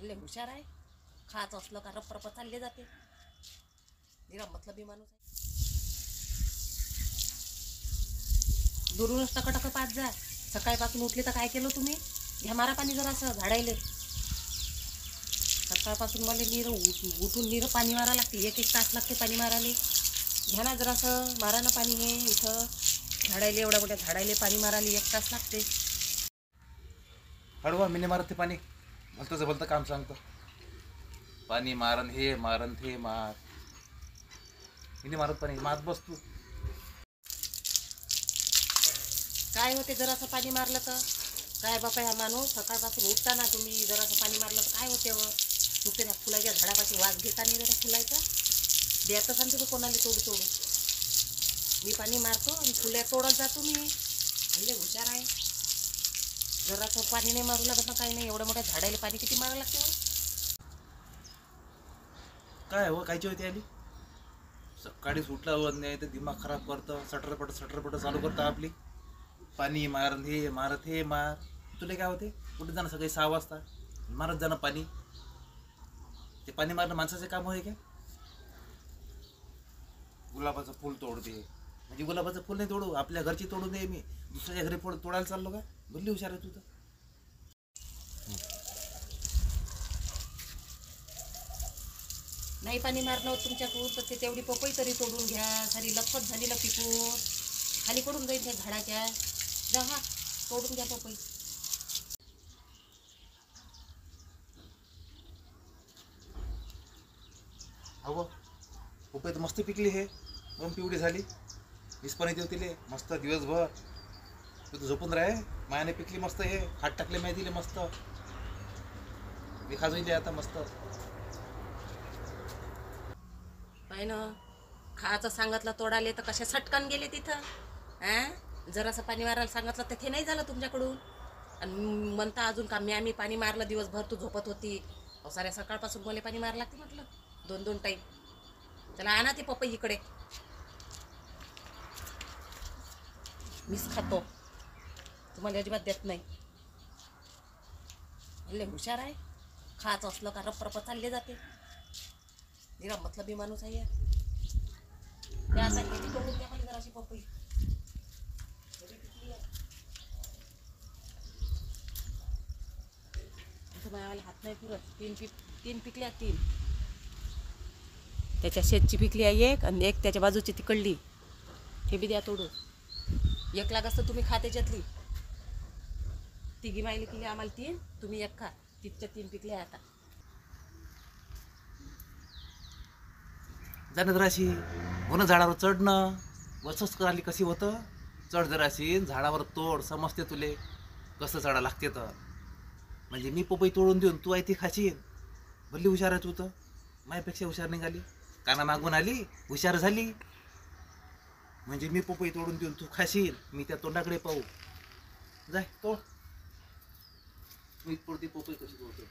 लय हुशार आहे. खायचं असलं का रप चालले जाते. निरा मतलबी माणूस आहे. दुरूनच टकटक पाच जा. सकाळपासून उठले तर काय केलं तुम्ही? घ्या मारा पाणी जरा असं झाडायले. सकाळपासून मला उठून नीर पाणी मारा लागते. एक तास लागते पाणी मारायला. घ्या ना जरासं मारा ना पाणी. हे इथं झाडायले, एवढ्या मोठ्या झाडायले पाणी मारायला 1 तास लागते. हळवा मी नाही मारत ते पाणी. भलतंच भलतं काम सांगतो. पाणी मारन हे मारन ते मार. मी नाही मारत पाणी. मात बस तू. काय होते जरासं पाणी मारलं तर? काय बापा ह्या माणूस सकाळपासून उठताना तुम्ही जरासं पाणी मारलं तर काय होते? नुसते त्या फुलाच्या झाडापाशी वास घेता नाही रे त्या फुलाचा. द्यायचं सांगते तो कोणाला तोडू. मी पाणी मारतो आणि फुल्या तोडत जातो मी. म्हणजे हुशार आहे. जरासं पाणी नाही मारू लागत ना काही नाही. एवढ्या मोठ्या झाडाला पाणी किती मारावं लागते हो? काय हो कायची होती आली? सकाळी सुटल्यावर नाही तर दिमाग खराब करतं. सटरपट चालू करतं आपली. पाणी मारन हे मारत हे मार. तुला काय होते? कुठे जाणं सकाळी 6 वाजता मारत जाणं पाणी. ते पाणी मारणं माणसाचे काम होय काय? गुलाबाचं फुल तोडते म्हणजे गुलाबाचं फुल नाही तोडू, आपल्या घरची तोडू नये. मी दुसऱ्याच्या घरी तोडायला चाललो का? भरली हुशार आहे तू तर. नाही पाणी मारणं होत तुमच्याकडून तर ते तेवढी पपई तरी तोडून घ्या. सारी लपत झाली ना पिकून. खाली पडून जाईल त्या झाडाच्या. जा हा तोडून घ्या पपई. अहो पपई तर मस्त पिकली हे. 2 पिवडी झाली. वीस पण येते तिले मस्त दिवसभर. तू तर झोपून राहे. मायाने पिकली मस्त हे. हात टाकले माहिती दिले मस्त. मी खाजून आता मस्त. पाय ना खायचं सांगितलं तोडाले तर कशा सटकन गेले तिथं. जरासं पाणी मारायला सांगितलं तर ते नाही झालं तुमच्याकडून. आणि म्हणता अजून का आम्ही पाणी मारलं दिवसभर तू झोपत होती. साऱ्या सकाळपासून मला पाणी मारलं लागते म्हटलं 2-2 टाईम. चला आणा ते पपई इकडे. मीच खातो. तुम्हाला अजिबात देत नाही. लय हुशार आहे. खायचं असलं का रप चालले जाते. निरा मतलबी माणूस आहे. त्या आता किती तोडून द्या मला जराशी पपई. माझ्यावाला हात नाही पुरत. 3 पिकल्या 3. त्याच्या शेतची पिकली आहे 1 आणि 1 त्याच्या बाजूची तिकडली. हे बी द्या तोडून. 1 लाख असतं तुम्ही खा त्याच्यातली. तिघी मायली पिकली आम्हाला 3. तुम्ही 1 खा. तिथच्या 3 पिकल्या आता. जाणं जराशी होणं झाडावर चढणं. वचच आली कशी होतं. चढ जराशी झाडावर तोड. समजते तुले कसं चढा लागते तर. म्हणजे मी पपई तोडून देऊन तू आहे ती खाशील. भरली हुशार आहे तू तर. माझ्यापेक्षा हुशार निघाली. काना मागून आली हुशार झाली. म्हणजे मी पपई तोडून देऊन तू खाशील. मी त्या तोंडाकडे पाहू. जाय तोड. मी तोडती पपई कशी तोडतो.